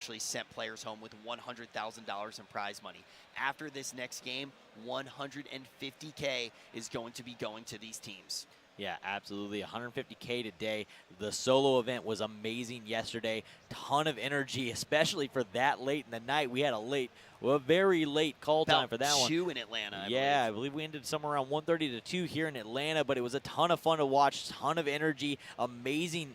actually sent players home with $100,000 in prize money. After this next game, $150K is going to be going to these teams. Yeah, absolutely. 150K today. The solo event was amazing yesterday. Ton of energy, especially for that late in the night. We had a very late call time for that one. 2 in Atlanta, I believe we ended somewhere around 1:30 to 2 here in Atlanta, but it was a ton of fun to watch, ton of energy, amazing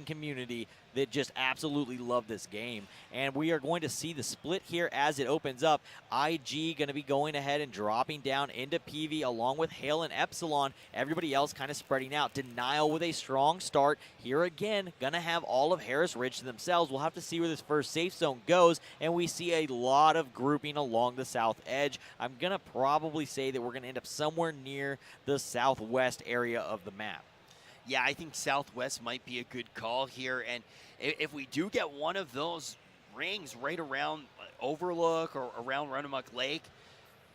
community that just absolutely loved this game. And we are going to see the split here as it opens up. IG going to be going ahead and dropping down into PV along with Hale and Epsilon. Everybody else kind of spreading out. Denial with a strong start. Here again, going to have all of Harris Ridge to themselves. We'll have to see where this first safe zone goes, and we see a lot of grouping along the south edge. I'm going to probably say that we're going to end up somewhere near the southwest area of the map. Yeah, I think southwest might be a good call here, and if we do get one of those rings right around Overlook or around Runamuck Lake,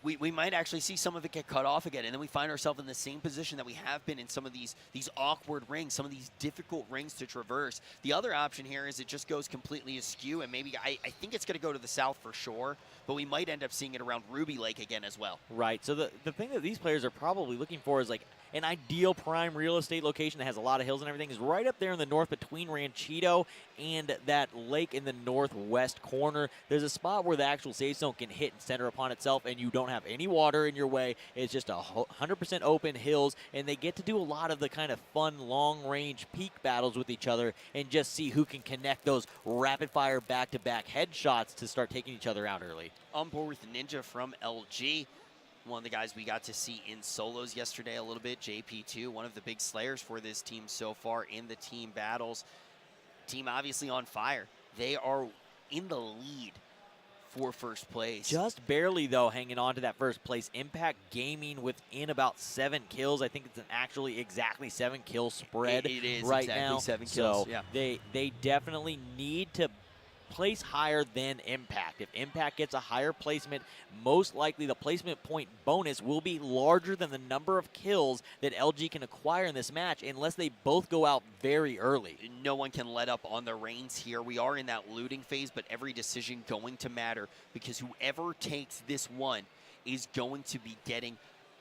we might actually see some of it get cut off again, and then we find ourselves in the same position that we have been in some of these awkward rings, some of these difficult rings to traverse. The other option here is it just goes completely askew, and maybe I think it's going to go to the south for sure, but we might end up seeing it around Ruby Lake again as well. Right, so the thing that these players are probably looking for is like an ideal prime real estate location that has a lot of hills and everything is right up there in the north between Ranchito and that lake in the northwest corner. There's a spot where the actual safe zone can hit and center upon itself, and you don't have any water in your way. It's just 100% open hills, and they get to do a lot of the kind of fun long-range peak battles with each other and just see who can connect those rapid-fire back-to-back headshots to start taking each other out early. On board with Ninja from LG. One of the guys we got to see in solos yesterday a little bit, JP2, one of the big slayers for this team so far in the team battles. Team obviously on fire. They are in the lead for first place. Just barely, though, hanging on to that first place. Impact Gaming within about 7 kills. I think it's an actually exactly 7 kill spread it is right exactly now. 7 kills. So yeah. they definitely need to place higher than Impact. If Impact gets a higher placement, most likely the placement point bonus will be larger than the number of kills that LG can acquire in this match unless they both go out very early. No one can let up on the reins here. We are in that looting phase, but every decision going to matter because whoever takes this one is going to be getting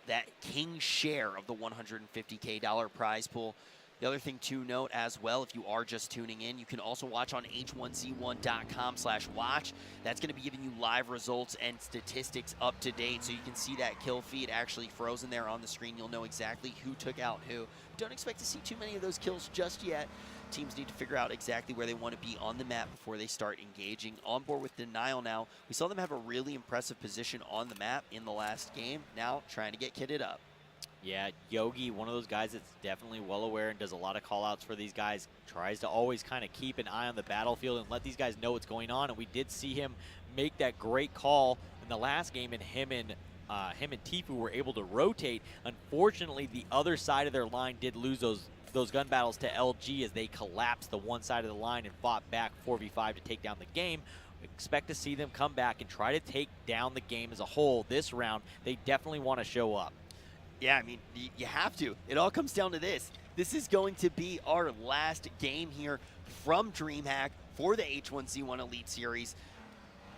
that king share of the $150K prize pool. The other thing to note as well, if you are just tuning in, you can also watch on h1z1.com/watch. That's going to be giving you live results and statistics up to date, so you can see that kill feed actually frozen there on the screen. You'll know exactly who took out who. Don't expect to see too many of those kills just yet. Teams need to figure out exactly where they want to be on the map before they start engaging. On board with Denial now. We saw them have a really impressive position on the map in the last game. Now trying to get kitted up. Yeah, Yogi, one of those guys that's definitely well aware and does a lot of call-outs for these guys, tries to always kind of keep an eye on the battlefield and let these guys know what's going on. And we did see him make that great call in the last game, and him and Tifu were able to rotate. Unfortunately, the other side of their line did lose those gun battles to LG as they collapsed the one side of the line and fought back 4v5 to take down the game. Expect to see them come back and try to take down the game as a whole this round. They definitely want to show up. Yeah, I mean, you have to. It all comes down to this. This is going to be our last game here from DreamHack for the H1Z1 Elite Series.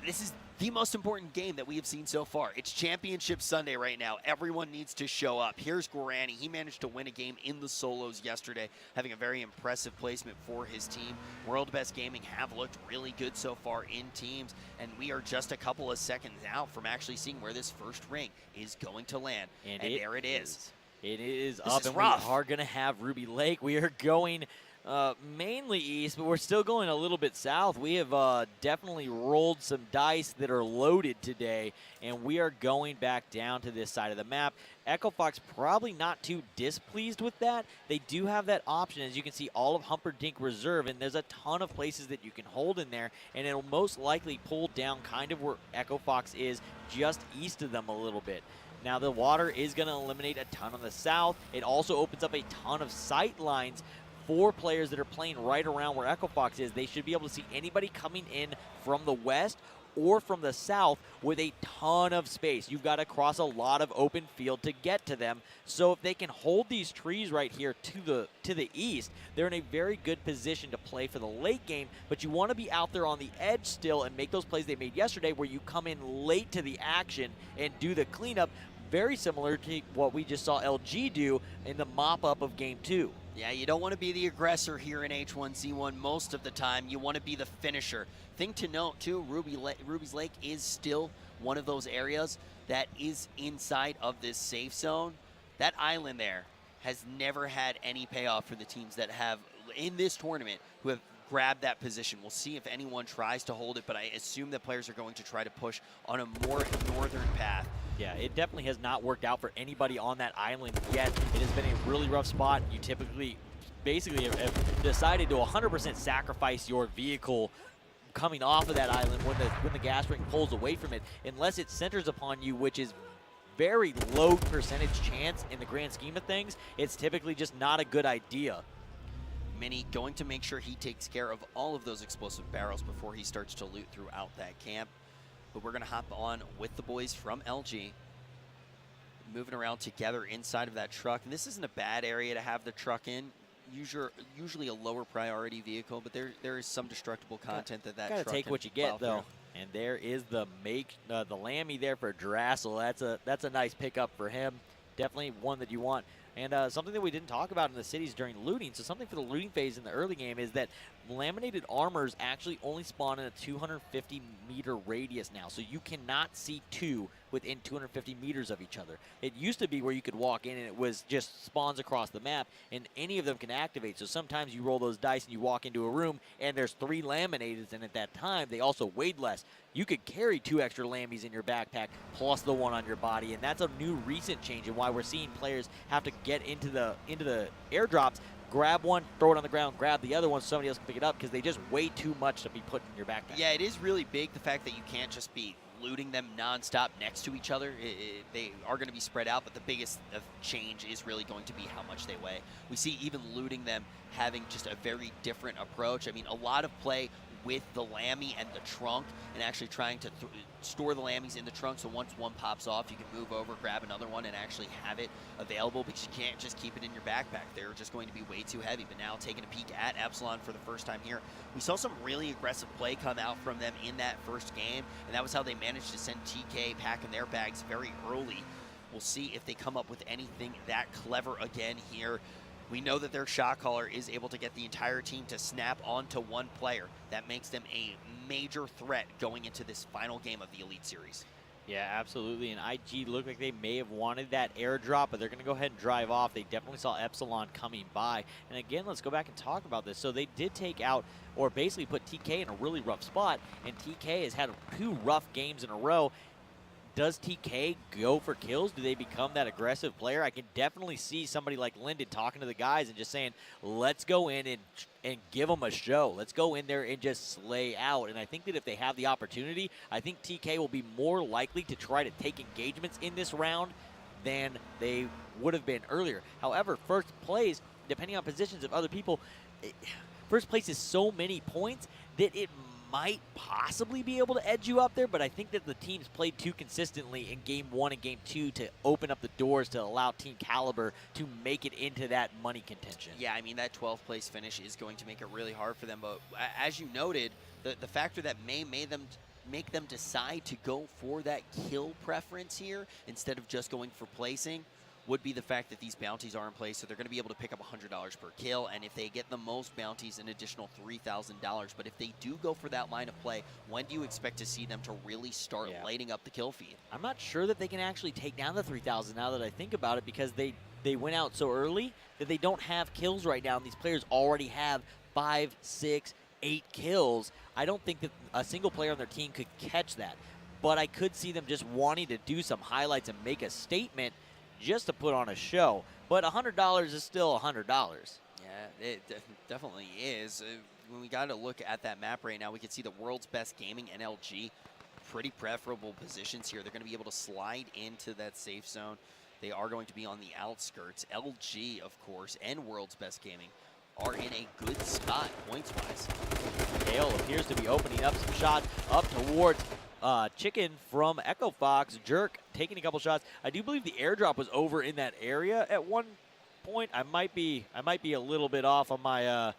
This is the most important game that we have seen so far. It's Championship Sunday right now. Everyone needs to show up. Here's Guarani. He managed to win a game in the solos yesterday, having a very impressive placement for his team. World Best Gaming have looked really good so far in teams, and we are just a couple of seconds out from actually seeing where this first ring is going to land. And there it is. It is this up, is and rough. we are going to have Ruby Lake. We are going mainly east, but we're still going a little bit south. We have definitely rolled some dice that are loaded today, and we are going back down to this side of the map. Echo Fox probably not too displeased with that. They do have that option, as you can see, all of Humperdinck Reserve, and there's a ton of places that you can hold in there, and it'll most likely pull down kind of where Echo Fox is, just east of them a little bit. Now, the water is going to eliminate a ton on the south. It also opens up a ton of sight lines for players that are playing right around where Echo Fox is. They should be able to see anybody coming in from the west or from the south with a ton of space. You've got to cross a lot of open field to get to them. So if they can hold these trees right here to the east, they're in a very good position to play for the late game. But you want to be out there on the edge still and make those plays they made yesterday where you come in late to the action and do the cleanup, very similar to what we just saw LG do in the mop-up of Game 2. Yeah, you don't want to be the aggressor here in H1Z1 most of the time. You want to be the finisher. Thing to note, too, Ruby's Lake is still one of those areas that is inside of this safe zone. That island there has never had any payoff for the teams that have, in this tournament, who have grabbed that position. We'll see if anyone tries to hold it, but I assume that players are going to try to push on a more northern path. Yeah, it definitely has not worked out for anybody on that island yet. It has been a really rough spot. You typically, basically, have decided to 100% sacrifice your vehicle coming off of that island when the gas ring pulls away from it, unless it centers upon you, which is very low percentage chance in the grand scheme of things. It's typically just not a good idea. Mini going to make sure he takes care of all of those explosive barrels before he starts to loot throughout that camp. But we're going to hop on with the boys from LG, moving around together inside of that truck. And this isn't a bad area to have the truck in. Usually a lower priority vehicle, but there is some destructible content that truck Gotta take what you get, though. And there is the Lammy there for Drassel. That's a nice pickup for him. Definitely one that you want. And something that we didn't talk about in the cities during looting, so something for the looting phase in the early game is that laminated armors actually only spawn in a 250-meter radius now. So you cannot see two within 250 meters of each other. It used to be where you could walk in and it was just spawns across the map and any of them can activate. So sometimes you roll those dice and you walk into a room and there's 3 laminated, and at that time they also weighed less. You could carry 2 extra lammies in your backpack plus the one on your body, and that's a new recent change and why we're seeing players have to get into the airdrops, grab one, throw it on the ground, grab the other one so somebody else can pick it up because they just weigh too much to be put in your backpack. Yeah, it is really big, the fact that you can't just be looting them nonstop next to each other. They are going to be spread out, but the biggest change is really going to be how much they weigh. We see even looting them having just a very different approach. I mean, a lot of play with the Lammy and the trunk and actually trying to store the Lammies in the trunk, so once one pops off, you can move over, grab another one, and actually have it available because you can't just keep it in your backpack. They're just going to be way too heavy. But now taking a peek at Epsilon for the first time here, we saw some really aggressive play come out from them in that first game, and that was how they managed to send TK packing their bags very early. We'll see if they come up with anything that clever again here. We know that their shot caller is able to get the entire team to snap onto one player. That makes them a major threat going into this final game of the Elite Series. Yeah, absolutely. And IG looked like they may have wanted that airdrop, but they're going to go ahead and drive off. They definitely saw Epsilon coming by. And again, let's go back and talk about this. So they did take out, or basically put TK in a really rough spot, and TK has had 2 rough games in a row. Does TK go for kills? Do they become that aggressive player? I can definitely see somebody like Linden talking to the guys and just saying, let's go in and give them a show. Let's go in there and just slay out. And I think that if they have the opportunity, I think TK will be more likely to try to take engagements in this round than they would have been earlier. However, first place, depending on positions of other people, first place is so many points that it might possibly be able to edge you up there, but I think that the teams played too consistently in Game 1 and Game 2 to open up the doors to allow Team Caliber to make it into that money contention. Yeah, I mean, that 12th place finish is going to make it really hard for them, but as you noted, the factor that may make them decide to go for that kill preference here instead of just going for placing would be the fact that these bounties are in place, so they're going to be able to pick up $100 per kill, and if they get the most bounties, an additional $3,000. But if they do go for that line of play, when do you expect to see them to really start lighting up the kill feed? I'm not sure that they can actually take down the 3,000 now that I think about it, because they went out so early that they don't have kills right now, and these players already have 5, 6, 8 kills. I don't think that a single player on their team could catch that, but I could see them just wanting to do some highlights and make a statement just to put on a show. But $100 is still $100. Yeah, it definitely is. When we got to look at that map right now, we can see the World's Best Gaming and LG, pretty preferable positions here. They're going to be able to slide into that safe zone. They are going to be on the outskirts. LG, of course, and World's Best Gaming are in a good spot points-wise. Hale appears to be opening up some shots up towards Chicken from Echo Fox. Jerk taking a couple shots. I do believe the airdrop was over in that area at one point. I might be a little bit off on my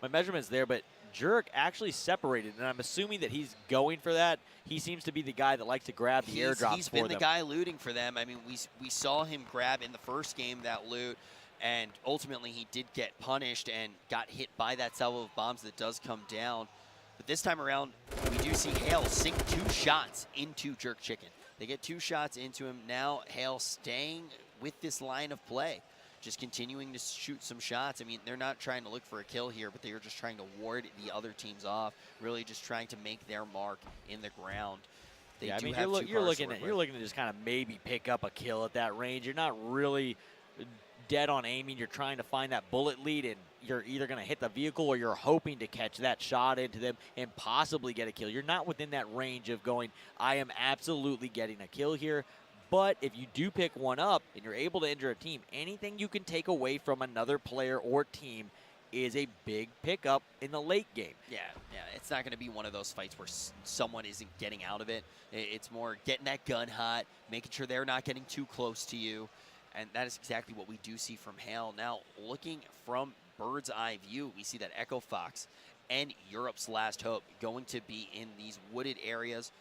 my measurements there, but Jerk actually separated, and I'm assuming that he's going for that. He seems to be the guy that likes to grab the airdrops. He's been the guy looting for them. I mean, we saw him grab in the first game that loot, and ultimately he did get punished and got hit by that salvo of bombs that does come down. But this time around, we do see Hale sink 2 shots into Jerk Chicken. They get 2 shots into him. Now Hale staying with this line of play, just continuing to shoot some shots. I mean, they're not trying to look for a kill here, but they are just trying to ward the other teams off, really just trying to make their mark in the ground. Yeah, I mean, you're looking to just kind of maybe pick up a kill at that range. You're not really dead on aiming. You're trying to find that bullet lead, and you're either going to hit the vehicle or you're hoping to catch that shot into them and possibly get a kill. You're not within that range of going, I am absolutely getting a kill here. But if you do pick one up and you're able to injure a team, anything you can take away from another player or team is a big pickup in the late game. Yeah, it's not going to be one of those fights where someone isn't getting out of it. It's more getting that gun hot, making sure they're not getting too close to you. And that is exactly what we do see from Hale. Now, looking from bird's eye view, we see that Echo Fox and Europe's Last Hope going to be in these wooded areas.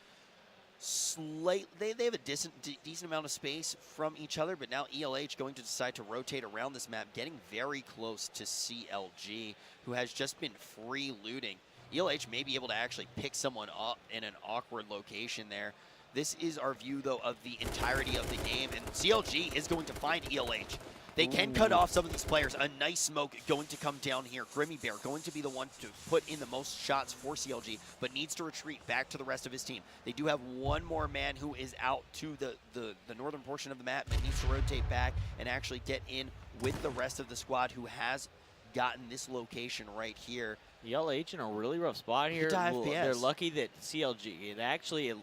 They have a decent amount of space from each other, but now ELH going to decide to rotate around this map, getting very close to CLG, who has just been free looting. ELH may be able to actually pick someone up in an awkward location there. This is our view, though, of the entirety of the game, and CLG is going to find ELH. They can cut off some of these players. A nice smoke going to come down here. Grimmy Bear going to be the one to put in the most shots for CLG, but needs to retreat back to the rest of his team. They do have one more man who is out to the northern portion of the map, but needs to rotate back and actually get in with the rest of the squad who has gotten this location right here. ELH in a really rough spot here. They're lucky that CLG,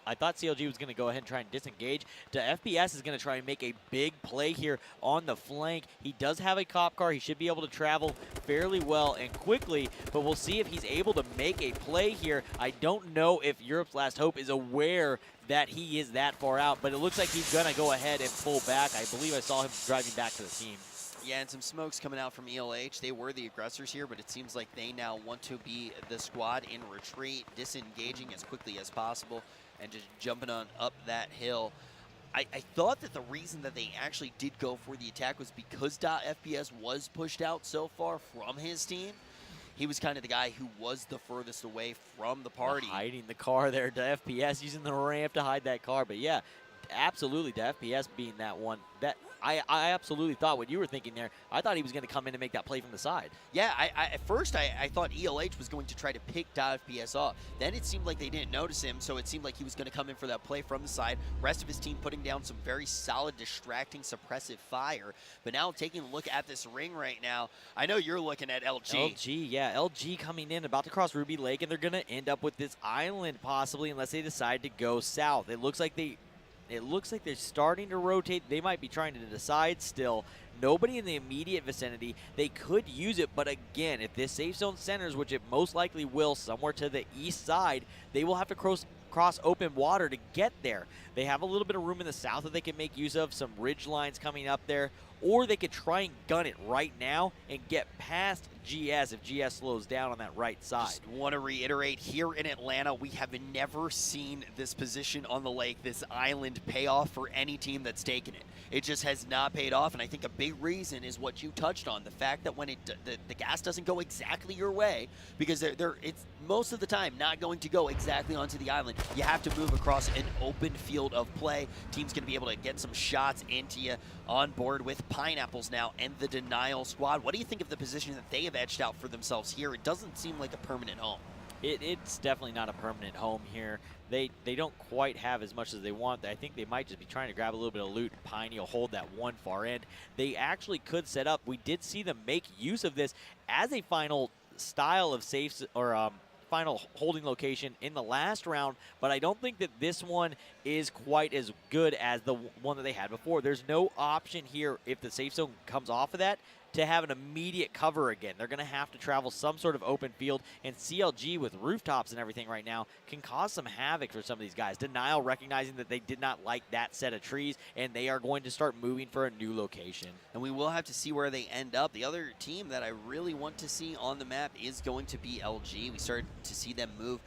I thought CLG was going to go ahead and try and disengage. FPS is going to try and make a big play here on the flank. He does have a cop car. He should be able to travel fairly well and quickly, but we'll see if he's able to make a play here. I don't know if Europe's Last Hope is aware that he is that far out, but it looks like he's going to go ahead and pull back. I believe I saw him driving back to the team. Yeah, and some smokes coming out from ELH. They were the aggressors here, but it seems like they now want to be the squad in retreat, disengaging as quickly as possible, and just jumping on up that hill. I thought that the reason that they actually did go for the attack was because .FPS was pushed out so far from his team. He was kind of the guy who was the furthest away from the party. Hiding the car there to FPS, using the ramp to hide that car. But yeah, absolutely to FPS being that one. I absolutely thought what you were thinking there. I thought he was going to come in and make that play from the side. Yeah, at first I thought ELH was going to try to pick FPS off. Then it seemed like they didn't notice him, so it seemed like he was going to come in for that play from the side. Rest of his team putting down some very solid, distracting, suppressive fire. But now taking a look at this ring right now, I know you're looking at LG. LG, yeah, LG coming in, about to cross Ruby Lake, and they're going to end up with this island possibly unless they decide to go south. It looks like they're starting to rotate. They might be trying to decide still. Nobody in the immediate vicinity. They could use it, but again, if this safe zone centers, which it most likely will, somewhere to the east side, they will have to cross open water to get there. They have a little bit of room in the south that they can make use of, some ridge lines coming up there, or they could try and gun it right now and get past GS if GS slows down on that right side. Just want to reiterate, here in Atlanta, we have never seen this position on the lake, this island, pay off for any team that's taken it. It just has not paid off, and I think a big reason is what you touched on, the fact that when the gas doesn't go exactly your way, because it's most of the time not going to go exactly onto the island. You have to move across an open field of play. Team's going to be able to get some shots into you. On board with Pineapples now and the Denial squad. What do you think of the position that they have edged out for themselves here? It doesn't seem like a permanent home. It's definitely not a permanent home here. They don't quite have as much as they want. I think they might just be trying to grab a little bit of loot. Piney will hold that one far end. They actually could set up. We did see them make use of this as a final style of safes or final holding location in the last round, but I don't think that this one is quite as good as the one that they had before. There's no option here if the safe zone comes off of that to have an immediate cover again. They're going to have to travel some sort of open field, and CLG with rooftops and everything right now can cause some havoc for some of these guys. Denial recognizing that they did not like that set of trees, and they are going to start moving for a new location. And we will have to see where they end up. The other team that I really want to see on the map is going to be LG. We started to see them move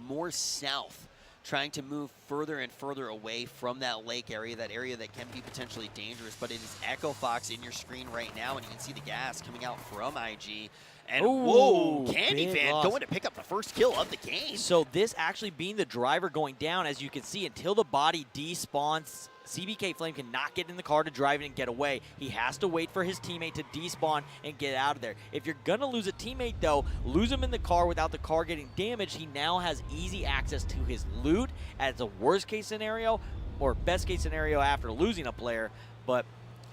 more south, trying to move further and further away from that lake area, that area that can be potentially dangerous. But it is Echo Fox in your screen right now, and you can see the gas coming out from IG. And Ooh, whoa, Candy Fan loss. going to pick up the first kill of the game. So this actually being the driver going down, as you can see, until the body despawns, CBK Flame cannot get in the car to drive it and get away. He has to wait for his teammate to despawn and get out of there. If you're going to lose a teammate, though, lose him in the car without the car getting damaged. He now has easy access to his loot as a worst-case scenario or best-case scenario after losing a player. But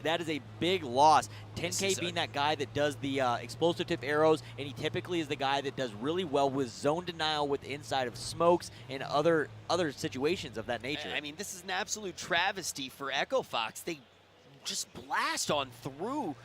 that is a big loss. 10K being that guy that does the explosive tip arrows, and he typically is the guy that does really well with zone denial with inside of smokes and other situations of that nature. I mean, this is an absolute travesty for Echo Fox. They just blast on through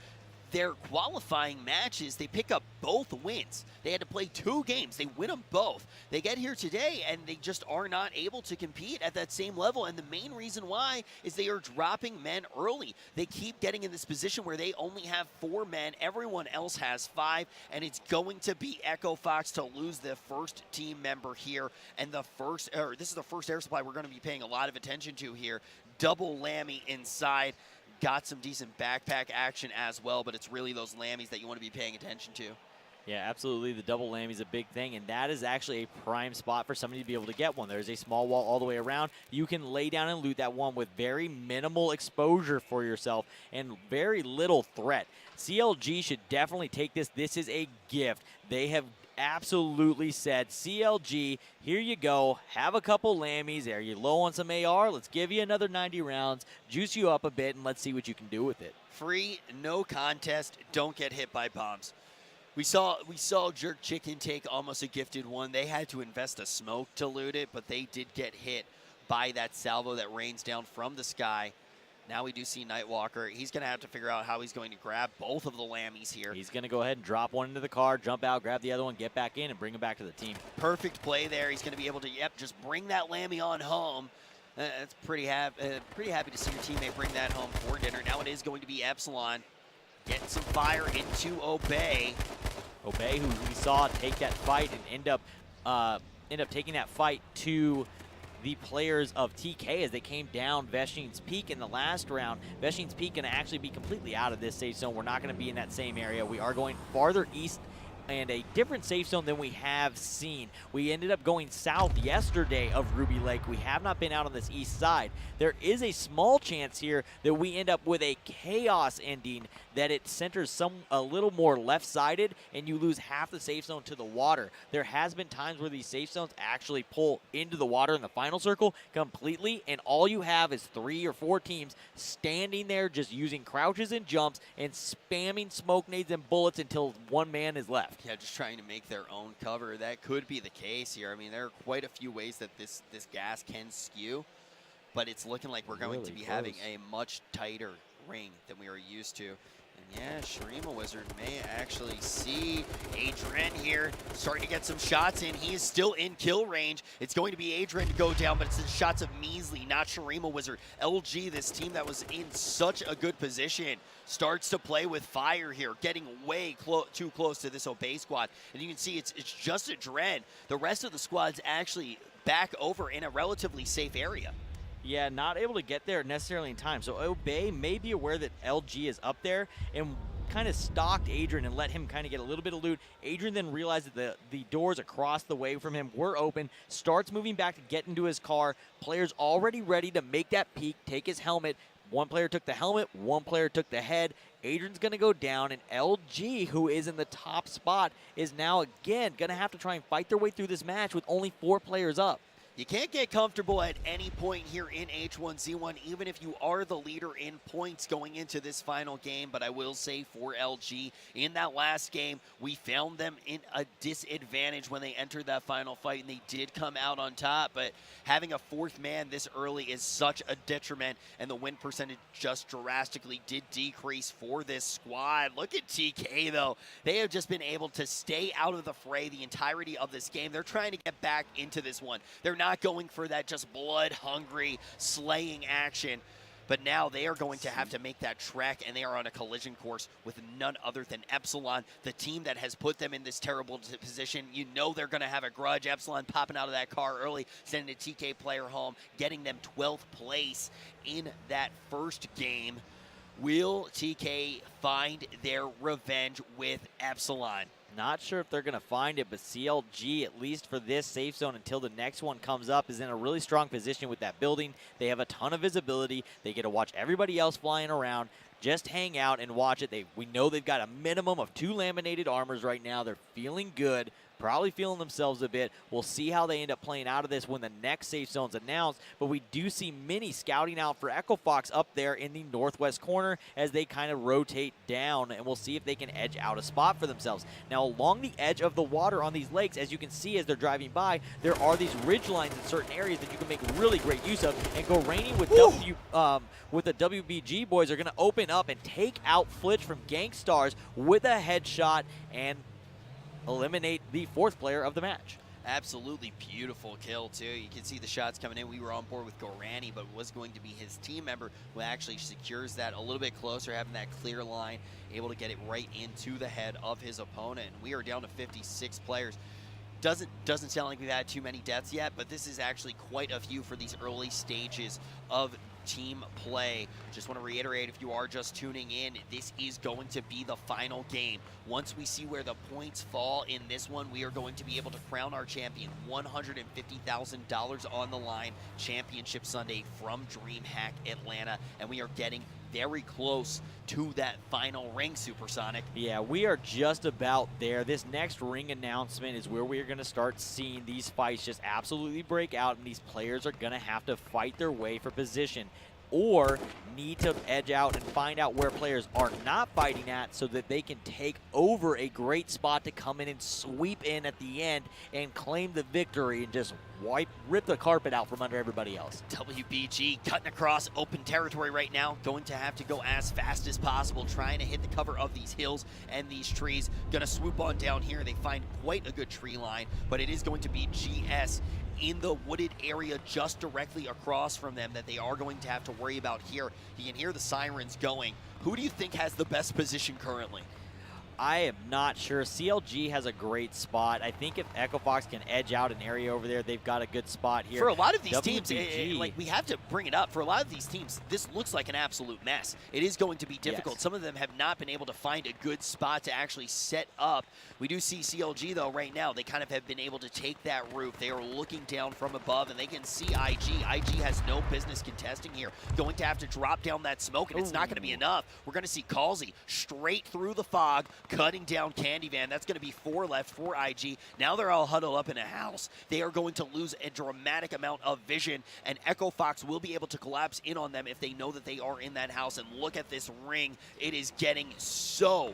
their qualifying matches. They pick up both wins. They had to play 2 games. They win them both. They get here today, and they just are not able to compete at that same level. And the main reason why is they are dropping men early. They keep getting in this position where they only have 4 men. Everyone else has 5, and it's going to be Echo Fox to lose the first team member here. And this is the first air supply we're going to be paying a lot of attention to here. Double Lammy inside. Got some decent backpack action as well, but it's really those Lammies that you want to be paying attention to. Yeah, absolutely. The double Lammy is a big thing, and that is actually a prime spot for somebody to be able to get one. There's a small wall all the way around. You can lay down and loot that one with very minimal exposure for yourself and very little threat. CLG should definitely take this. This is a gift. They have absolutely said, CLG, here you go. Have a couple Lammies. Are you low on some AR? Let's give you another 90 rounds, juice you up a bit, and let's see what you can do with it. Free, no contest, don't get hit by bombs. We saw Jerk Chicken take almost a gifted one. They had to invest a smoke to loot it, but they did get hit by that salvo that rains down from the sky. Now we do see Nightwalker. He's going to have to figure out how he's going to grab both of the Lammies here. He's going to go ahead and drop one into the car, jump out, grab the other one, get back in, and bring him back to the team. Perfect play there. He's going to be able to, just bring that Lammy on home. That's pretty happy to see your teammate bring that home for dinner. Now it is going to be Epsilon getting some fire into Obey. Obey, who we saw take that fight and end up taking that fight to the players of TK as they came down Veshine's Peak in the last round. Veshine's Peak going to actually be completely out of this safe zone. We're not going to be in that same area. We are going farther east and a different safe zone than we have seen. We ended up going south yesterday of Ruby Lake. We have not been out on this east side. There is a small chance here that we end up with a chaos ending, that it centers a little more left-sided and you lose half the safe zone to the water. There has been times where these safe zones actually pull into the water in the final circle completely, and all you have is 3 or 4 teams standing there just using crouches and jumps and spamming smoke nades and bullets until one man is left. Yeah, just trying to make their own cover. That could be the case here. I mean, there are quite a few ways that this gas can skew, but it's looking like we're going to be having a much tighter ring than we are used to. And yeah, Shurima Wizard may actually see Adrian here starting to get some shots in. He is still in kill range. It's going to be Adrian to go down, but it's the shots of Measley, not Shurima Wizard. LG, this team that was in such a good position, starts to play with fire here, getting way too close to this Obey squad. And you can see it's just a Dren. The rest of the squad's actually back over in a relatively safe area. Yeah, not able to get there necessarily in time. So Obey may be aware that LG is up there and kind of stalked Adrian and let him kind of get a little bit of loot. Adrian then realized that the doors across the way from him were open, starts moving back to get into his car. Players already ready to make that peek, take his helmet. One player took the helmet, one player took the head. Adrian's going to go down, and LG, who is in the top spot, is now again going to have to try and fight their way through this match with only 4 players up. You can't get comfortable at any point here in H1Z1, even if you are the leader in points going into this final game. But I will say for LG, in that last game, we found them in a disadvantage when they entered that final fight, and they did come out on top. But having a fourth man this early is such a detriment, and the win percentage just drastically did decrease for this squad. Look at TK, though. They have just been able to stay out of the fray the entirety of this game. They're trying to get back into this one. They're not going for that just blood-hungry slaying action. But now they are going to have to make that trek, and they are on a collision course with none other than Epsilon, the team that has put them in this terrible position. You know they're going to have a grudge. Epsilon popping out of that car early, sending a TK player home, getting them 12th place in that first game. Will TK find their revenge with Epsilon? Not sure if they're going to find it, but CLG, at least for this safe zone until the next one comes up, is in a really strong position with that building. They have a ton of visibility. They get to watch everybody else flying around. Just hang out and watch it. We know they've got a minimum of 2 laminated armors right now. They're feeling good. Probably feeling themselves a bit. We'll see how they end up playing out of this when the next safe zone's announced. But we do see Mini scouting out for Echo Fox up there in the northwest corner as they kind of rotate down. And we'll see if they can edge out a spot for themselves. Now, along the edge of the water on these lakes, as you can see as they're driving by, there are these ridge lines in certain areas that you can make really great use of. And Gorani with the WBG boys are going to open up and take out Flitch from Gangstars with a headshot and eliminate the 4th player of the match. Absolutely beautiful kill, too. You can see the shots coming in. We were on board with Gorani, but it was going to be his team member who actually secures that a little bit closer, having that clear line, able to get it right into the head of his opponent. And we are down to 56 players. Doesn't sound like we've had too many deaths yet, but this is actually quite a few for these early stages of team play. Just want to reiterate, if you are just tuning in, this is going to be the final game. Once we see where the points fall in this one, we are going to be able to crown our champion. $150,000 on the line, Championship Sunday from DreamHack Atlanta, and we are getting very close to that final ring, Supersonic. Yeah, we are just about there. This next ring announcement is where we are going to start seeing these fights just absolutely break out, and these players are going to have to fight their way for position or need to edge out and find out where players are not fighting at so that they can take over a great spot to come in and sweep in at the end and claim the victory and just rip the carpet out from under everybody else. WBG cutting across open territory right now, going to have to go as fast as possible, trying to hit the cover of these hills and these trees. Gonna swoop on down here. They find quite a good tree line, but it is going to be GS in the wooded area just directly across from them that they are going to have to worry about here. You can hear the sirens going. Who do you think has the best position currently? I am not sure. CLG has a great spot. I think if Echo Fox can edge out an area over there, they've got a good spot here. For a lot of these teams, like we have to bring it up, for a lot of these teams, this looks like an absolute mess. It is going to be difficult. Yes. Some of them have not been able to find a good spot to actually set up. We do see CLG, though, right now. They kind of have been able to take that roof. They are looking down from above, and they can see IG. IG has no business contesting here. Going to have to drop down that smoke, and it's not going to be enough. We're going to see Calzy straight through the fog, cutting down Candy Van. That's going to be 4 left for IG. Now they're all huddled up in a house. They are going to lose a dramatic amount of vision, and Echo Fox will be able to collapse in on them if they know that they are in that house. And look at this ring. It is getting so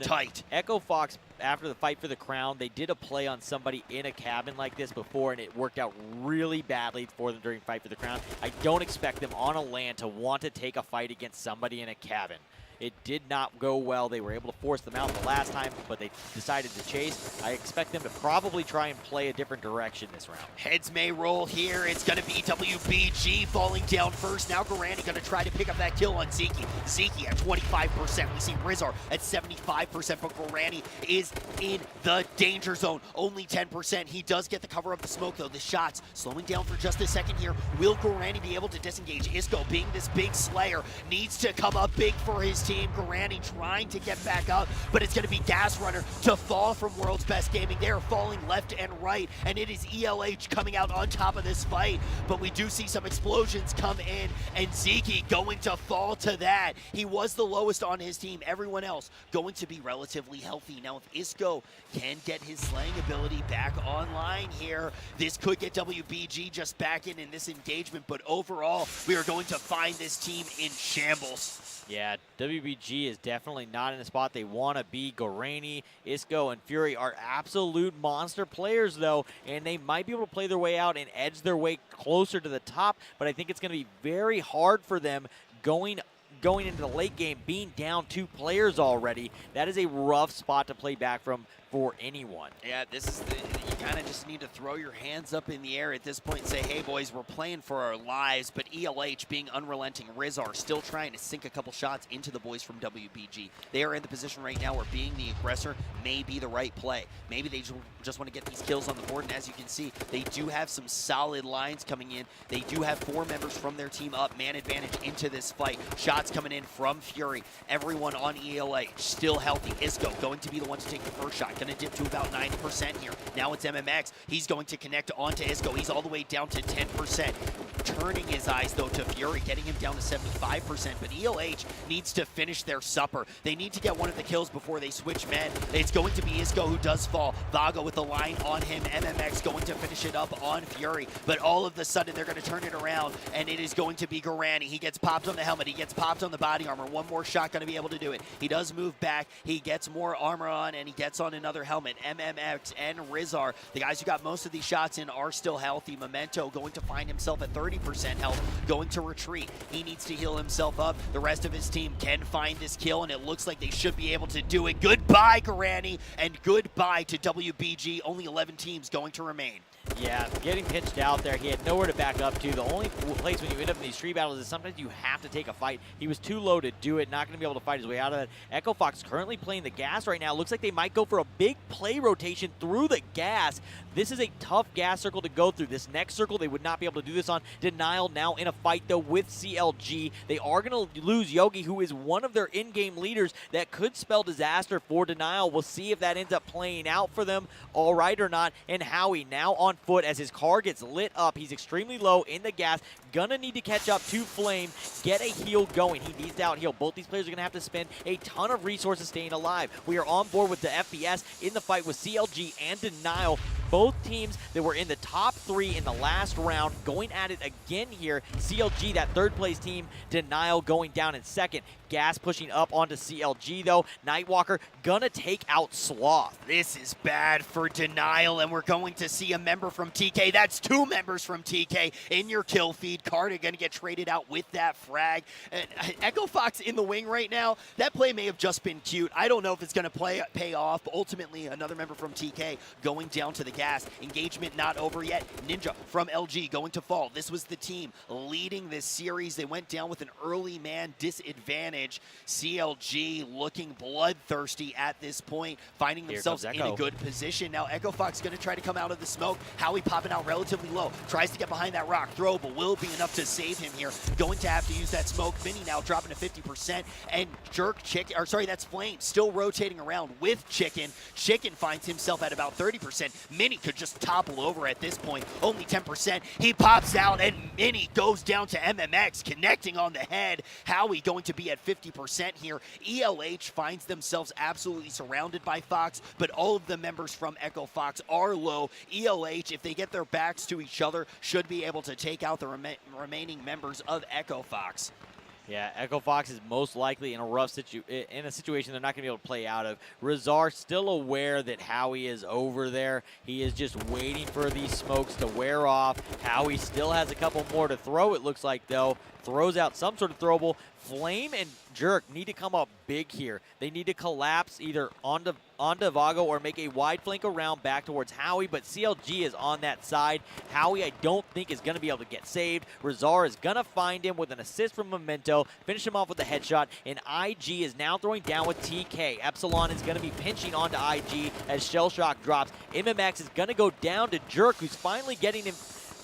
tight. Echo Fox, after the fight for the crown, they did a play on somebody in a cabin like this before, and it worked out really badly for them during fight for the crown. I don't expect them on a land to want to take a fight against somebody in a cabin. It did not go well. They were able to force them out the last time, but they decided to chase. I expect them to probably try and play a different direction this round. Heads may roll here. It's going to be WBG falling down first. Now Gorani going to try to pick up that kill on Zeki. Zeki at 25%. We see Rizar at 75%, but Gorani is in the danger zone. Only 10%. He does get the cover of the smoke, though. The shots slowing down for just a second here. Will Gorani be able to disengage? Isco, being this big slayer, needs to come up big for his team. Garanti trying to get back up, but it's going to be Gas Runner to fall from World's Best Gaming. They are falling left and right, and it is ELH coming out on top of this fight, but we do see some explosions come in, and Zeke going to fall to that. He was the lowest on his team. Everyone else going to be relatively healthy. Now, if Isco can get his slaying ability back online here, this could get WBG just back in this engagement, but overall, we are going to find this team in shambles. Yeah, WBG is definitely not in the spot they want to be. Gorani, Isco, and Fury are absolute monster players, though, and they might be able to play their way out and edge their way closer to the top, but I think it's going to be very hard for them going into the late game, being down 2 players already. That is a rough spot to play back from for anyone. Yeah, this is you kind of just need to throw your hands up in the air at this point and say, hey boys, we're playing for our lives, but ELH being unrelenting, Rizar still trying to sink a couple shots into the boys from WBG. They are in the position right now where being the aggressor may be the right play. Maybe they just want to get these kills on the board, and as you can see, they do have some solid lines coming in. They do have 4 members from their team up, man advantage into this fight. Shots coming in from Fury. Everyone on ELH still healthy. Isco going to be the one to take the first shot. Going to dip to about 90% here. Now it's MMX. He's going to connect onto Isco. He's all the way down to 10%. Turning his eyes, though, to Fury, getting him down to 75%. But ELH needs to finish their supper. They need to get one of the kills before they switch men. It's going to be Isco who does fall. Vago with the line on him. MMX going to finish it up on Fury. But all of a sudden, they're going to turn it around, and it is going to be Garanti. He gets popped on the helmet. He gets popped on the body armor. One more shot going to be able to do it. He does move back. He gets more armor on, and he gets on another helmet. MMX and Rizar, the guys who got most of these shots in, are still healthy. Memento going to find himself at 30% health, going to retreat. He needs to heal himself up. The rest of his team can find this kill, and it looks like they should be able to do it. Goodbye, Garanti, and goodbye to WBG. Only 11 teams going to remain. Yeah, getting pitched out there. He had nowhere to back up to. The only place when you end up in these tree battles is sometimes you have to take a fight. He was too low to do it, not going to be able to fight his way out of it. Echo Fox currently playing the gas right now. Looks like they might go for a big play rotation through the gas. This is a tough gas circle to go through. This next circle, they would not be able to do this on. Denial now in a fight, though, with CLG. They are going to lose Yogi, who is one of their in-game leaders. That could spell disaster for Denial. We'll see if that ends up playing out for them all right or not. And Howie now on foot as his car gets lit up. He's extremely low in the gas. Gonna need to catch up to Flame, get a heal going. He needs to out heal. Both these players are gonna have to spend a ton of resources staying alive. We are on board with the FPS in the fight with CLG and Denial. Both teams that were in the top 3 in the last round going at it again here. CLG, that third place team. Denial going down in second. Gas pushing up onto CLG, though. Nightwalker gonna take out Sloth. This is bad for Denial, and we're going to see a member from TK. That's 2 members from TK in your kill feed. Carter gonna get traded out with that frag. And Echo Fox in the wing right now. That play may have just been cute. I don't know if it's gonna pay off, but ultimately another member from TK going down to the gas. Engagement not over yet. Ninja from LG going to fall. This was the team leading this series. They went down with an early man disadvantage. CLG looking bloodthirsty at this point, finding themselves in a good position. Now Echo Fox going to try to come out of the smoke. Howie popping out relatively low. Tries to get behind that rock. Throwable will be enough to save him here. Going to have to use that smoke. Vinny now dropping to 50%. And Jerk Chicken, or sorry, that's Flame, still rotating around with Chicken. Chicken finds himself at about 30%. Mini could just topple over at this point. Only 10%. He pops out, and Mini goes down to MMX, connecting on the head. Howie going to be at 50% here. ELH finds themselves absolutely surrounded by Fox, but all of the members from Echo Fox are low. ELH, if they get their backs to each other, should be able to take out the remaining members of Echo Fox. Yeah, Echo Fox is most likely in a situation they're not going to be able to play out of. Rizar still aware that Howie is over there. He is just waiting for these smokes to wear off. Howie still has a couple more to throw, it looks like, though. Throws out some sort of throwable. Flame and Jerk need to come up big here. They need to collapse either onto Vago or make a wide flank around back towards Howie, but CLG is on that side. Howie, I don't think, is going to be able to get saved. Rizar is going to find him with an assist from Memento, finish him off with a headshot, and IG is now throwing down with TK. Epsilon is going to be pinching onto IG as Shell Shock drops. MMX is going to go down to Jerk, who's finally getting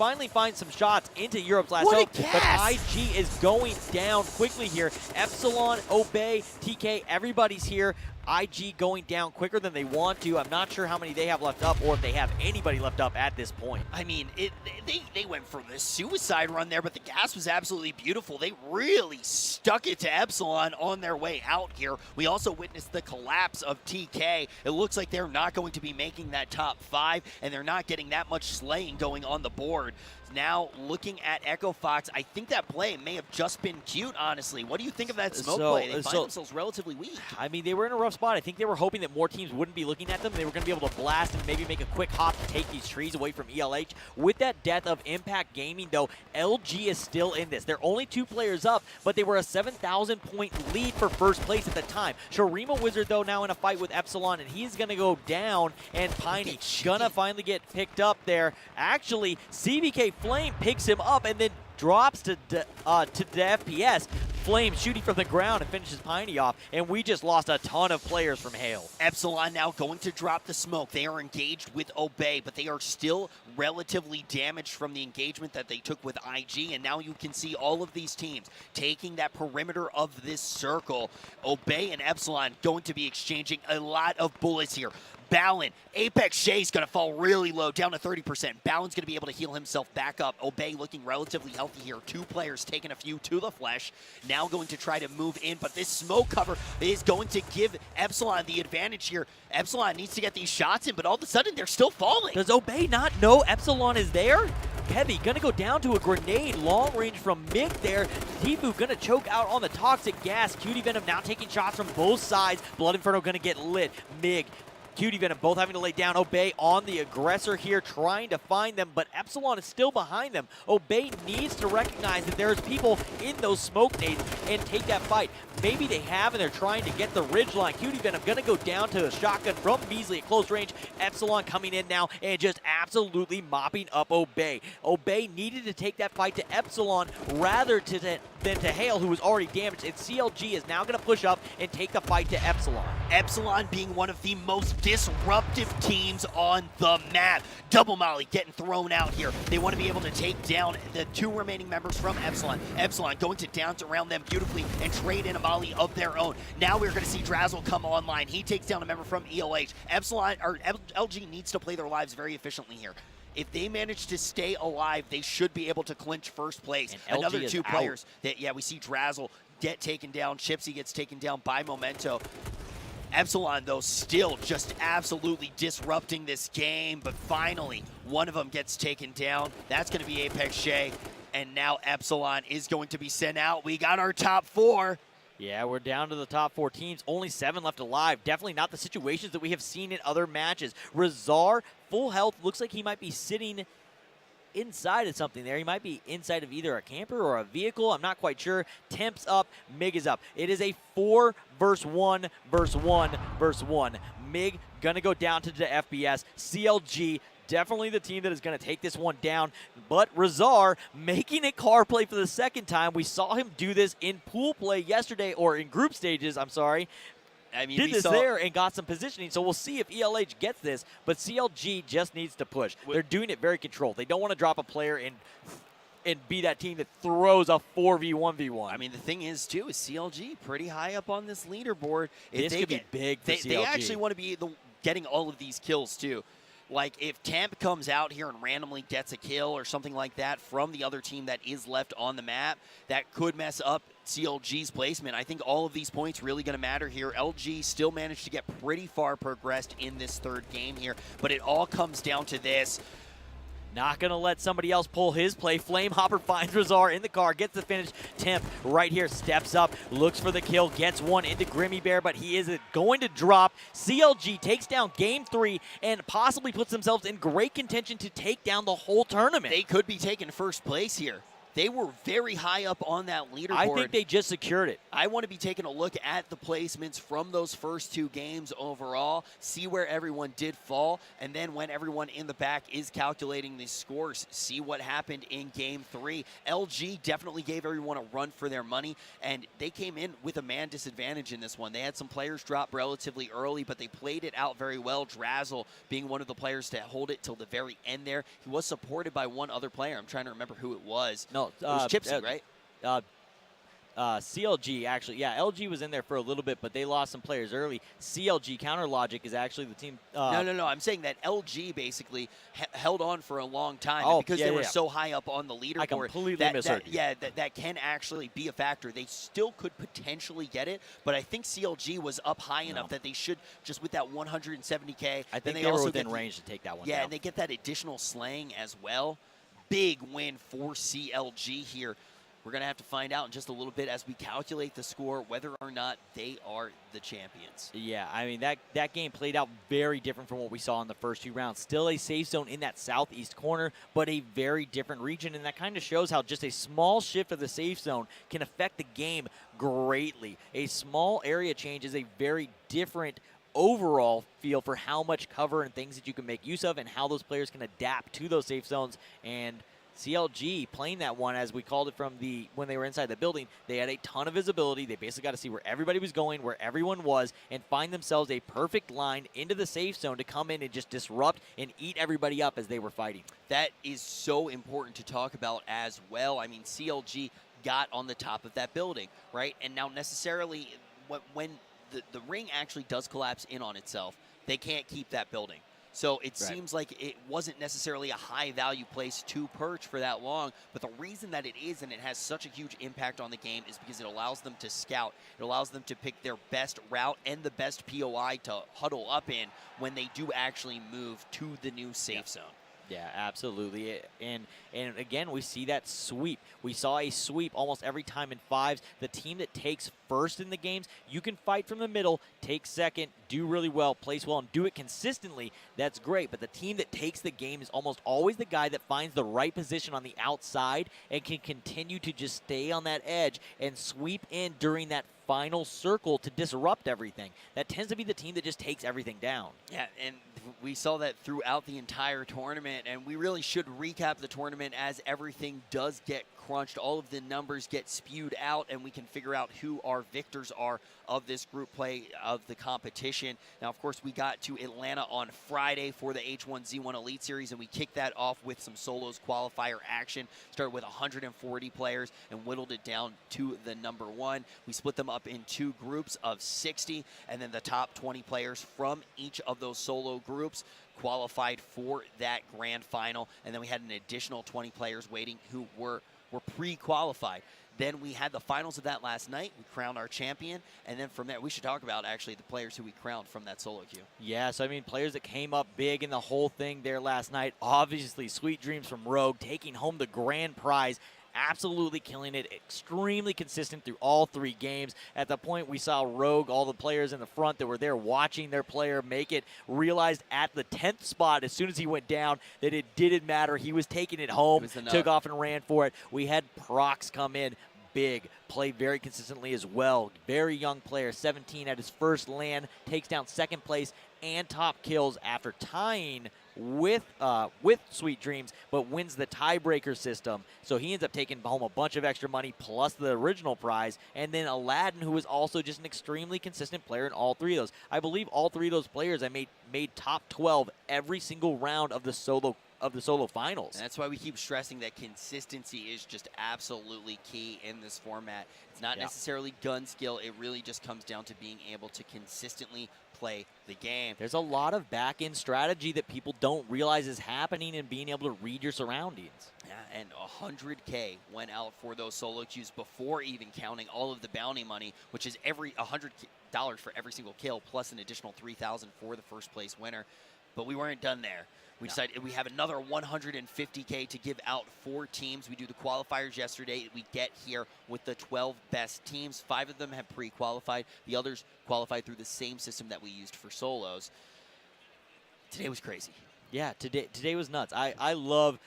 finally find some shots into Europe's last What a hope, but gas! IG is going down quickly here. Epsilon, Obey, TK, everybody's here. IG going down quicker than they want to. I'm not sure how many they have left up or if they have anybody left up at this point. I mean, they went for the suicide run there, but the gas was absolutely beautiful. They really stuck it to Epsilon on their way out here. We also witnessed the collapse of TK. It looks like they're not going to be making that top 5, and they're not getting that much slaying going on the board. Now, looking at Echo Fox, I think that play may have just been cute, honestly. What do you think of that smoke play? They find themselves relatively weak. I mean, they were in a rough spot. I think they were hoping that more teams wouldn't be looking at them. They were going to be able to blast and maybe make a quick hop to take these trees away from ELH. With that death of Impact Gaming, though, LG is still in this. They're only 2 players up, but they were a 7,000-point lead for first place at the time. Shurima Wizard, though, now in a fight with Epsilon, and he's going to go down, and Piney gonna finally get picked up there. Actually, CBK Flame picks him up and then drops to the FPS. Flame shooting from the ground and finishes Piney off, and we just lost a ton of players from Hail. Epsilon now going to drop the smoke. They are engaged with Obey, but they are still relatively damaged from the engagement that they took with IG, and now you can see all of these teams taking that perimeter of this circle. Obey and Epsilon going to be exchanging a lot of bullets here. Balin, Apex Shay's going to fall really low, down to 30%. Balin's going to be able to heal himself back up. Obey looking relatively healthy here. 2 players taking a few to the flesh. Now going to try to move in, but this smoke cover is going to give Epsilon the advantage here. Epsilon needs to get these shots in, but all of a sudden they're still falling. Does Obey not know Epsilon is there? Heavy gonna go down to a grenade, long range from Mig there. Tifu gonna choke out on the toxic gas. Cutie Venom now taking shots from both sides. Blood Inferno gonna get lit. Mig, Cutie Venom both having to lay down. Obey on the aggressor here, trying to find them, but Epsilon is still behind them. Obey needs to recognize that there's people in those smoke nades and take that fight. Maybe they have, and they're trying to get the ridge line. Cutie Venom gonna go down to a shotgun from Beasley at close range. Epsilon coming in now and just absolutely mopping up Obey. Obey needed to take that fight to Epsilon rather than to Hale, who was already damaged, and CLG is now gonna push up and take the fight to Epsilon. Epsilon being one of the most disruptive teams on the map. Double Molly getting thrown out here. They want to be able to take down the 2 remaining members from Epsilon. Epsilon going to dance around them beautifully and trade in a Molly of their own. Now we're going to see Drazzle come online. He takes down a member from ELH. Epsilon, or LG needs to play their lives very efficiently here. If they manage to stay alive, they should be able to clinch first place. And Another LG is 2 out. players that, we see Drazzle get taken down. Chipsy gets taken down by Memento. Epsilon, though, still just absolutely disrupting this game, but finally, one of them gets taken down. That's going to be Apex Shay, and now Epsilon is going to be sent out. We got our top 4. Yeah, we're down to the top 4 teams. Only 7 left alive. Definitely not the situations that we have seen in other matches. Razar, full health, looks like he might be sitting inside of something there. He might be inside of either a camper or a vehicle. I'm not quite sure. Temp's up. Mig is up. It is a 4 versus 1 versus 1 versus 1. Mig gonna go down to the FPS. CLG definitely the team that is going to take this one down, but Razar making it car play for the second time. We saw him do this in pool play yesterday, or in group stages, I'm sorry. I mean, Did this there and got some positioning, so we'll see if ELH gets this, but CLG just needs to push. They're doing it very controlled. They don't want to drop a player and be that team that throws a 4v1v1. I mean, the thing is, too, is CLG pretty high up on this leaderboard. This could be big for CLG. They actually want to be getting all of these kills, too. Like, if Temp comes out here and randomly gets a kill or something like that from the other team that is left on the map, that could mess up CLG's placement. I think all of these points really going to matter here. LG still managed to get pretty far progressed in this 3rd game here, but it all comes down to this. Not going to let somebody else pull his play. Flame Hopper finds Razar in the car, gets the finish. Temp right here steps up, looks for the kill, gets one into Grimmy Bear, but he is going to drop. CLG takes down game 3 and possibly puts themselves in great contention to take down the whole tournament. They could be taking first place here. They were very high up on that leaderboard. I think they just secured it. I want to be taking a look at the placements from those first 2 games overall, see where everyone did fall, and then when everyone in the back is calculating these scores, see what happened in Game 3. LG definitely gave everyone a run for their money, and they came in with a man disadvantage in this one. They had some players drop relatively early, but they played it out very well. Drazzle being one of the players to hold it till the very end there. He was supported by one other player. I'm trying to remember who it was. No, it was Chipsy, right? CLG, actually. Yeah, LG was in there for a little bit, but they lost some players early. CLG, Counter Logic, is actually the team. No. I'm saying that LG basically held on for a long time. And because they were so high up on the leaderboard. I completely misheard you. Yeah, that can actually be a factor. They still could potentially get it, but I think CLG was up high enough that they should, just with that 170K. I think they were within range to take that one down. Yeah, and they get that additional slaying as well. Big win for CLG here. We're going to have to find out in just a little bit as we calculate the score whether or not they are the champions. Yeah, I mean, that game played out very different from what we saw in the first 2 rounds. Still a safe zone in that southeast corner, but a very different region, and that kind of shows how just a small shift of the safe zone can affect the game greatly. A small area change is a very different overall feel for how much cover and things that you can make use of and how those players can adapt to those safe zones. And CLG playing that one, as we called it from when they were inside the building, they had a ton of visibility. They basically got to see where everybody was going, where everyone was, and find themselves a perfect line into the safe zone to come in and just disrupt and eat everybody up as they were fighting. That is so important to talk about as well. I mean, CLG got on the top of that building, right? And now necessarily when the ring actually does collapse in on itself, they can't keep that building. So it seems like it wasn't necessarily a high-value place to perch for that long, but the reason that it is and it has such a huge impact on the game is because it allows them to scout. It allows them to pick their best route and the best POI to huddle up in when they do actually move to the new safe zone. Yeah, absolutely. And again, we see that sweep. We saw a sweep almost every time in 5s. The team that takes first in the games, you can fight from the middle, take second, do really well, place well, and do it consistently. That's great. But the team that takes the game is almost always the guy that finds the right position on the outside and can continue to just stay on that edge and sweep in during that final circle to disrupt everything. That tends to be the team that just takes everything down. Yeah, and we saw that throughout the entire tournament, and we really should recap the tournament as everything does get crunched. All of the numbers get spewed out, and we can figure out who our victors are of this group play of the competition. Now, of course, we got to Atlanta on Friday for the H1Z1 Elite Series, and we kicked that off with some solos qualifier action. Started with 140 players and whittled it down to the number 1. We split them up in 2 groups of 60, and then the top 20 players from each of those solo groups qualified for that grand final. And then we had an additional 20 players waiting who were pre-qualified. Then we had the finals of that last night. We crowned our champion. And then from there, we should talk about actually the players who we crowned from that solo queue. Yeah, so I mean, players that came up big in the whole thing there last night. Obviously, Sweet Dreams from Rogue taking home the grand prize. Absolutely killing it, extremely consistent through all 3 games. At the point we saw Rogue, all the players in the front that were there watching their player make it, realized at the 10th spot, as soon as he went down, that it didn't matter. He was taking it home, took off and ran for it. We had Prox come in big, play very consistently as well. Very young player, 17 at his first LAN, takes down 2nd place and top kills after tying with Sweet Dreams, but wins the tiebreaker system. So he ends up taking home a bunch of extra money plus the original prize. And then Aladdin, who is also just an extremely consistent player in all 3 of those. I believe all 3 of those players I made top 12 every single round of the solo finals. And that's why we keep stressing that consistency is just absolutely key in this format. It's not necessarily gun skill. It really just comes down to being able to consistently play the game. There's a lot of back-end strategy that people don't realize is happening and being able to read your surroundings. Yeah, and 100K went out for those solo queues before even counting all of the bounty money, which is $100 for every single kill, plus an additional $3,000 for the first place winner. But we weren't done there. We decided we have another 150K to give out 4 teams. We do the qualifiers yesterday. We get here with the 12 best teams. 5 of them have pre-qualified. The others qualified through the same system that we used for solos. Today was crazy. Yeah, today was nuts. I love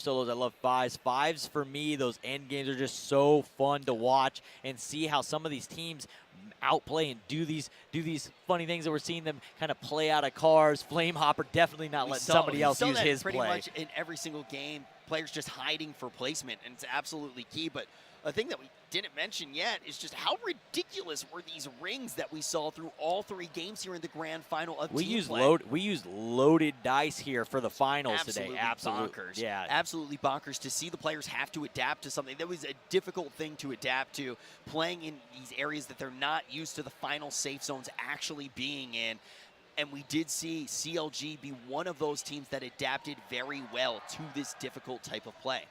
solos. I love fives. Fives for me, those end games are just so fun to watch and see how some of these teams outplay and do these funny things that we're seeing them kind of play out of cars. Flame Hopper definitely not letting somebody else use his pretty play. much in every single game. Players just hiding for placement, and it's absolutely key. But a thing that we didn't mention yet is just how ridiculous were these rings that we saw through all 3 games here in the grand final of We team used play. we used loaded dice here for the finals Absolutely today. Absolutely bonkers. Yeah. Absolutely bonkers to see the players have to adapt to something that was a difficult thing to adapt to, playing in these areas that they're not used to the final safe zones actually being in. And we did see CLG be one of those teams that adapted very well to this difficult type of play.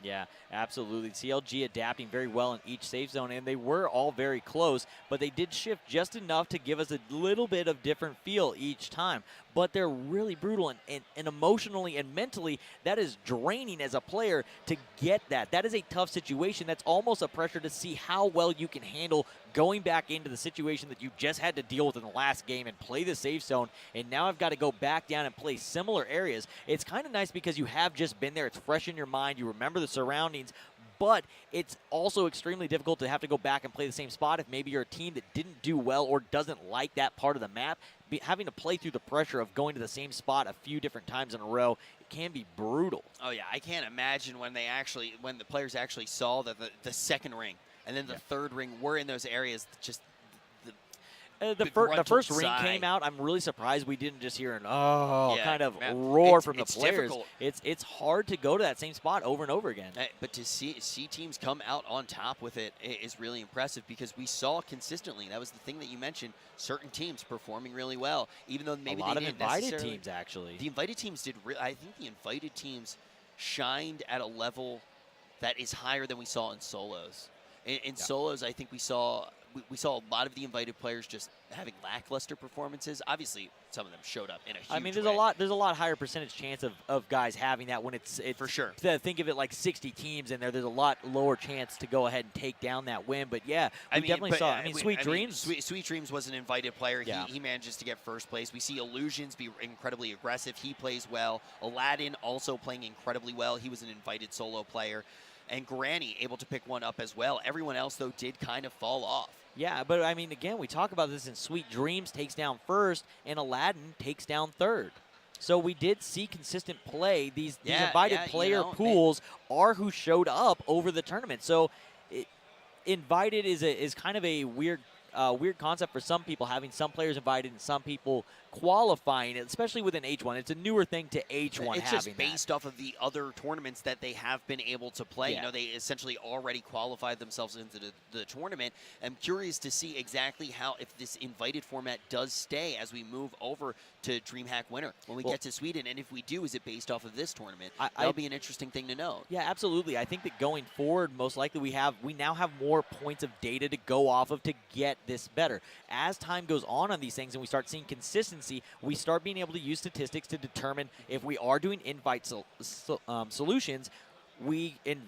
Yeah, absolutely. CLG adapting very well in each safe zone, and they were all very close, but they did shift just enough to give us a little bit of different feel each time. But they're really brutal, and emotionally and mentally, that is draining as a player to get that. That is a tough situation. That's almost a pressure to see how well you can handle going back into the situation that you just had to deal with in the last game and play the safe zone, and now I've got to go back down and play similar areas. It's kind of nice because you have just been there. It's fresh in your mind. You remember the surroundings, but it's also extremely difficult to have to go back and play the same spot if maybe you're a team that didn't do well or doesn't like that part of the map. Having to play through the pressure of going to the same spot a few different times in a row, it can be brutal. Oh yeah, I can't imagine when the players actually saw that the second ring and then the third ring were in those areas. Just the first ring came out. I'm really surprised we didn't just hear an kind of man, roar from the players. Difficult. It's hard to go to that same spot over and over again. But to see teams come out on top with it is really impressive, because we saw consistently, that was the thing that you mentioned, certain teams performing really well, even though maybe a lot they of didn't invited teams actually. The invited teams did. I think the invited teams shined at a level that is higher than we saw in solos. In solos, I think we saw a lot of the invited players just having lackluster performances. Obviously, some of them showed up in a huge I mean, way. there's a lot higher percentage chance of guys having that when it's for sure. Think of it like 60 teams in there. There's a lot lower chance to go ahead and take down that win. But yeah, we definitely saw. Sweet Dreams. Sweet Dreams was an invited player. Yeah. He manages to get first place. We see Illusions be incredibly aggressive. He plays well. Aladdin also playing incredibly well. He was an invited solo player. And Granny able to pick one up as well. Everyone else, though, did kind of fall off. Yeah, but I mean, again, we talk about this in Sweet Dreams takes down first, and Aladdin takes down third. So we did see consistent play. These invited player pools are who showed up over the tournament. So invited is kind of a weird concept for some people, having some players invited and some people qualifying, especially within H1. It's a newer thing to H1. It's just based off of the other tournaments that they have been able to play. Yeah. They essentially already qualified themselves into the tournament. I'm curious to see exactly if this invited format does stay as we move over to DreamHack Winter when we get to Sweden. And if we do, is it based off of this tournament? That'll be an interesting thing to know. Yeah, absolutely. I think that going forward, most likely we now have more points of data to go off of to get this better. As time goes on these things and we start seeing consistency, we start being able to use statistics to determine if we are doing invite solutions. We can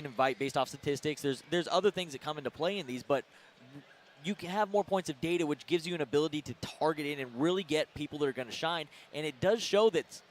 invite based off statistics. There's other things that come into play in these, but you can have more points of data, which gives you an ability to target in and really get people that are going to shine. And it does show that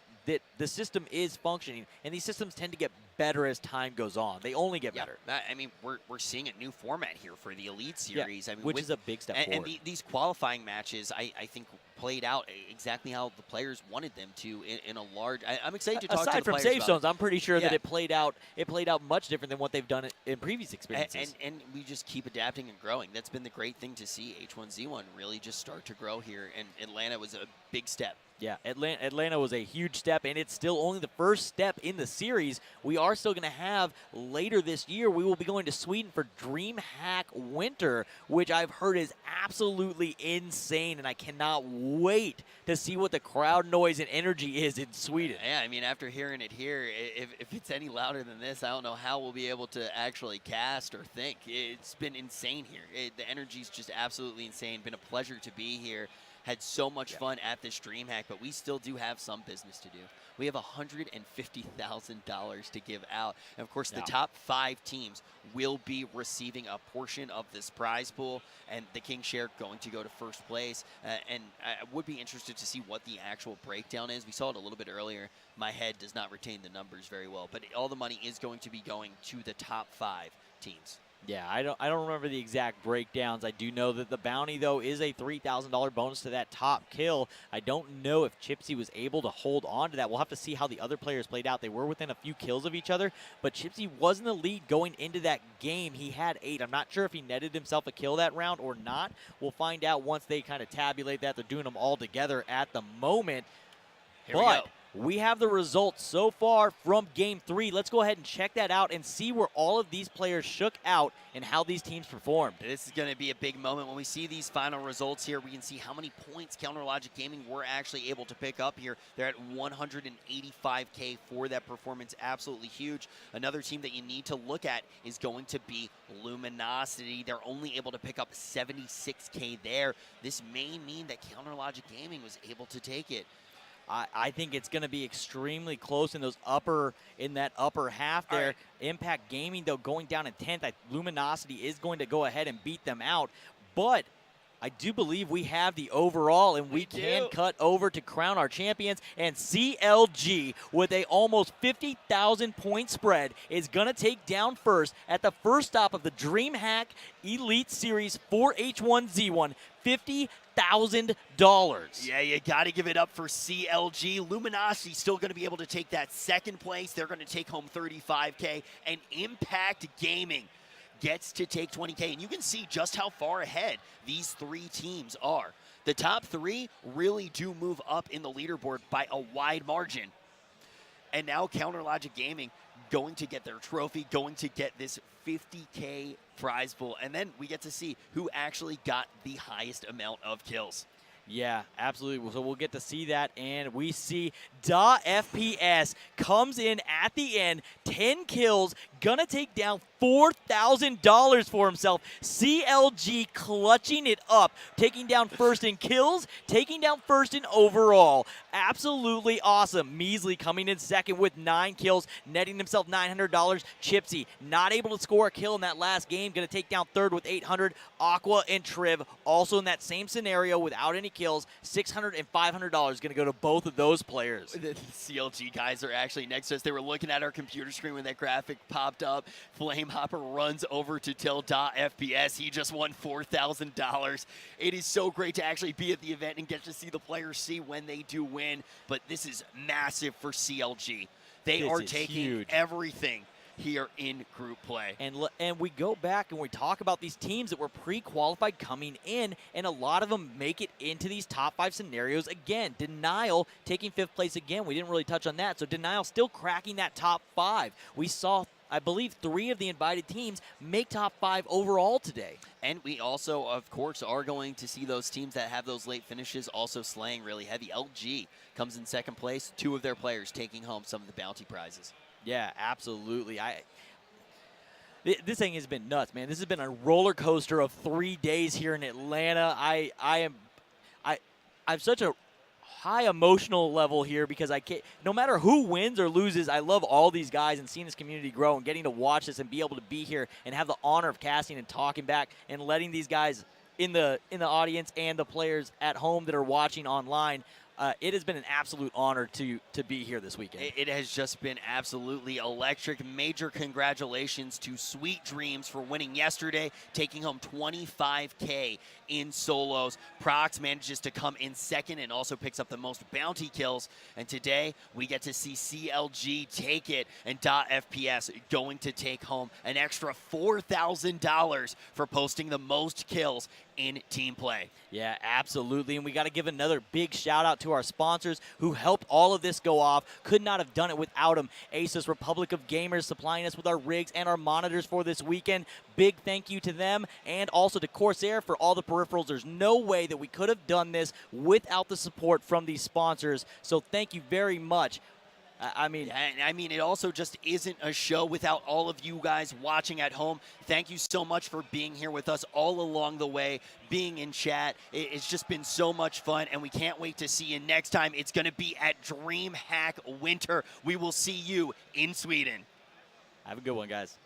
the system is functioning, and these systems tend to get better as time goes on. They only get better. I mean, we're seeing a new format here for the Elite Series. Yeah, I mean, which is a big step forward. And these qualifying matches, I think, played out exactly how the players wanted them to in a large. I'm excited to talk to the players. Aside from safe zones, I'm pretty sure that it played out much different than what they've done in previous experiences. And we just keep adapting and growing. That's been the great thing to see H1Z1 really just start to grow here. And Atlanta was a big step. Yeah, Atlanta was a huge step, and it's still only the first step in the series. We are still going to have later this year, we will be going to Sweden for DreamHack Winter, which I've heard is absolutely insane, and I cannot wait to see what the crowd noise and energy is in Sweden. Yeah, I mean, after hearing it here, if it's any louder than this, I don't know how we'll be able to actually cast or think. It's been insane here. The energy's just absolutely insane. Been a pleasure to be here. had so much fun at this DreamHack, but we still do have some business to do. We have $150,000 to give out. And, of course, the top 5 teams will be receiving a portion of this prize pool, and the King Share going to go to first place. And I would be interested to see what the actual breakdown is. We saw it a little bit earlier. My head does not retain the numbers very well, but all the money is going to be going to the top 5 teams. Yeah, I don't remember the exact breakdowns. I do know that the bounty, though, is a $3,000 bonus to that top kill. I don't know if Chipsy was able to hold on to that. We'll have to see how the other players played out. They were within a few kills of each other, but Chipsy was in the lead going into that game. He had 8. I'm not sure if he netted himself a kill that round or not. We'll find out once they kind of tabulate that. They're doing them all together at the moment. Here we go. We have the results so far from Game 3. Let's go ahead and check that out and see where all of these players shook out and how these teams performed. This is going to be a big moment. When we see these final results here, we can see how many points Counter Logic Gaming were actually able to pick up here. They're at 185K for that performance. Absolutely huge. Another team that you need to look at is going to be Luminosity. They're only able to pick up 76K there. This may mean that Counter Logic Gaming was able to take it. I think it's going to be extremely close in that upper half there. Right. Impact Gaming, though, going down in 10th. Luminosity is going to go ahead and beat them out. But I do believe we have the overall, and we can cut over to crown our champions. And CLG, with a almost 50,000 point spread, is going to take down first at the first stop of the DreamHack Elite Series for H1Z1, $50,000. Yeah, you got to give it up for CLG. Luminosity still going to be able to take that second place. They're going to take home 35K. And Impact Gaming gets to take 20K. And you can see just how far ahead these 3 teams are. The top 3 really do move up in the leaderboard by a wide margin. And now Counter Logic Gaming going to get their trophy, going to get this 50K prize pool. And then we get to see who actually got the highest amount of kills. Yeah, absolutely. So we'll get to see that, and we see FPS comes in at the end, 10 kills, gonna take down $4,000 for himself. CLG clutching it up, taking down first in kills, taking down first in overall. Absolutely awesome. Measly coming in second with 9 kills, netting himself $900. Chipsy not able to score a kill in that last game, gonna take down third with 800. Aqua and Triv also in that same scenario without any kills, $600 and $500 gonna go to both of those players. The CLG guys are actually next to us. They were looking at our computer screen when that graphic popped up. Flamehopper runs over to tell FPS he just won $4,000. It is so great to actually be at the event and get to see the players see when they do win. But this is massive for CLG. They are taking everything here in group play. And we go back and we talk about these teams that were pre-qualified coming in, and a lot of them make it into these top 5 scenarios again. Denial taking 5th place again. We didn't really touch on that. So Denial still cracking that top 5. We saw, I believe, 3 of the invited teams make top 5 overall today. And we also, of course, are going to see those teams that have those late finishes also slaying really heavy. LG comes in 2nd place, 2 of their players taking home some of the bounty prizes. Yeah, absolutely. This thing has been nuts, man. This has been a roller coaster of 3 days here in Atlanta. I'm such a high emotional level here because I can't, no matter who wins or loses, I love all these guys and seeing this community grow and getting to watch this and be able to be here and have the honor of casting and talking back and letting these guys in the audience and the players at home that are watching online. It has been an absolute honor to be here this weekend. It has just been absolutely electric. Major congratulations to Sweet Dreams for winning yesterday, taking home 25K in solos. Prox manages to come in 2nd and also picks up the most bounty kills. And today we get to see CLG take it, and .FPS going to take home an extra $4,000 for posting the most kills in team play. Yeah, absolutely. And we got to give another big shout out to our sponsors who helped all of this go off. Could not have done it without them. Asus, Republic of Gamers, supplying us with our rigs and our monitors for this weekend. Big thank you to them, and also to Corsair for all the peripherals. There's no way that we could have done this without the support from these sponsors. So thank you very much. I mean, And I mean, it also just isn't a show without all of you guys watching at home. Thank you so much for being here with us all along the way, being in chat. It's just been so much fun, and we can't wait to see you next time. It's going to be at DreamHack Winter. We will see you in Sweden. have a good one, guys.